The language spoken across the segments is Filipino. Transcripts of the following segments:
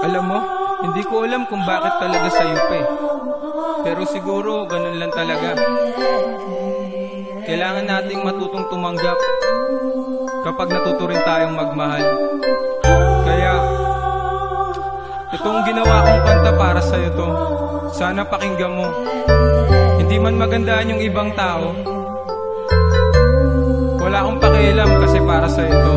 Alam mo, hindi ko alam kung bakit talaga sa'yo pa eh. Pero siguro ganun lang talaga. Kailangan nating matutong tumanggap kapag natuto rin tayong magmahal. Kaya itong ginawa kong kanta para sa'yo to. Sana pakinggan mo. Hindi man magandaan yung ibang tao, wala akong pakialam kasi para sa'yo to.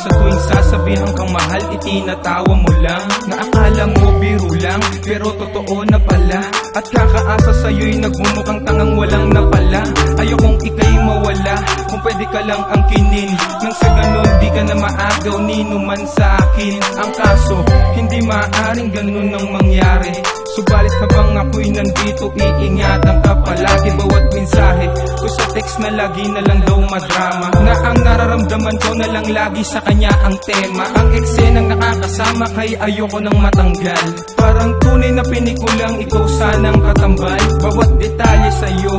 Sa tuwing sasabihan kang mahal, itinatawa mo lang. Naakala mo biro lang, pero totoo na pala. At kakaasa sa'yo'y nagmumukhang tangang walang napala. Ayokong ika'y mawala, kung pwede ka lang angkinin. Nang sa ganon di ka na maagaw ninuman sa akin. Ang kaso, hindi maaaring ganun ang mangyari. Subalit habang ako'y nandito, iingatan ka palagi. Bawat mensahe ko sa text na lagi na lang daw madrama. Na ang nararamdaman ko na lang lagi sa kanya ang tema. Ang eksenang nakakasama kay ayoko nang matanggal. Parang tunay na pinikulang ikaw sanang katambal. Bawat detalye sa'yo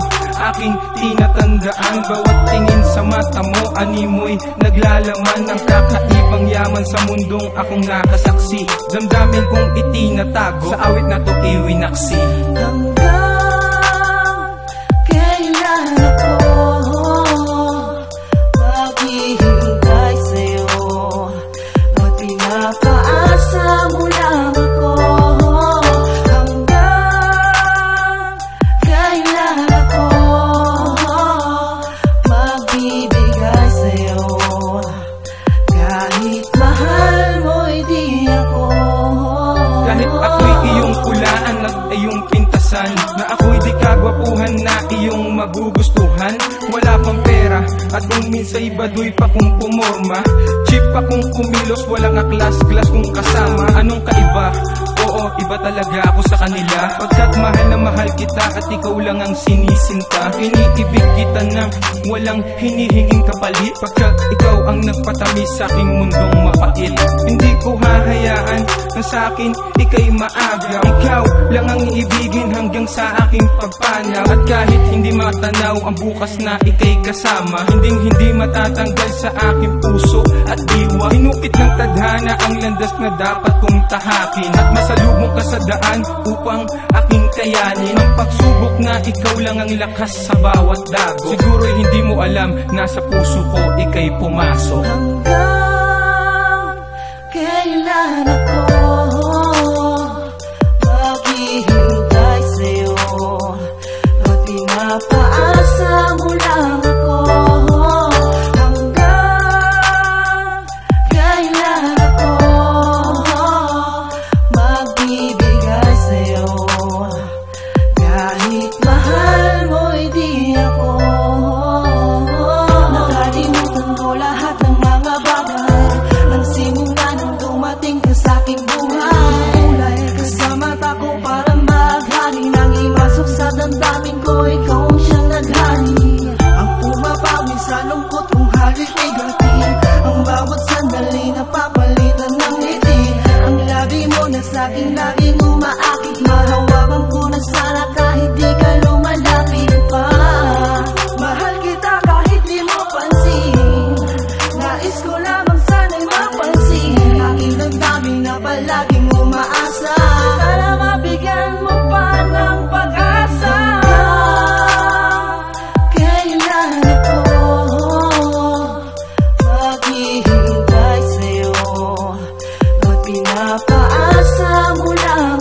aking tinatandaan. Bawat tingin sa mata mo, animoy naglalaman ng kakaibang yaman sa mundong akong nakasaksi. Damdamin kong itinatago sa awit na to iwinaksi. Na ako'y di kagwapuhan na iyong magugustuhan. Wala pang pera at kung minsa'y baduy pa kung pumorma. Cheap pa kung kumilos, walang aklas-klas kung kasama. Anong kaiba? Oo, iba talaga ako sa kanila. Pagkat mahal na mahal kita at ikaw lang ang sinisinta. Iniibig kita na walang hinihinging kapalit. Pagkat ikaw ang nagpatamis sa aking mundong mapait. Hindi ko hahayaan na sa akin ika'y maaga. Ikaw lang ang iibigin hanggang sa aking pagpanaw. At kahit hindi matanaw ang bukas na ika'y kasama, hindi matatanggal sa aking puso at diwa. Hinukit ng tadhana ang landas na dapat kong tahakin. At masalubong ka sa daan upang aking kayanin ang pagsubok na ikaw lang ang lakas sa bawat dago. Siguro'y hindi mo alam, nasa puso ko ika'y pumasok. Hanggang kailan ako maghihintay sa'yo at pinapaasa mo lang ako. Hanggang kailan ako magbibigay sa'yo kahit mahal mo'y di ako. Nakalimutan ko lahat ng mga bagay ang simula nang dumating ka sa'king buhay. Kasama ko para maghani nang imasok sa damdamin ko, ikaw ang siyang naghani. Ang pumapawin sa lungkot kong halit ay gati. Ang bawat sandali na papalitan ng ngiti. Ang labi mo na sa'king laging umaakit. Mahawakan ko na sana kahit di ka lumalapit pa. Mahal kita kahit di mo pansin. Nais ko lamang sana'y mapansin. Aking damdamin na palaging umaasa. Sana mabigyan mo pa ng pag-asa. Kailan ako maghihintay sa'yo at pinapaasa mo lang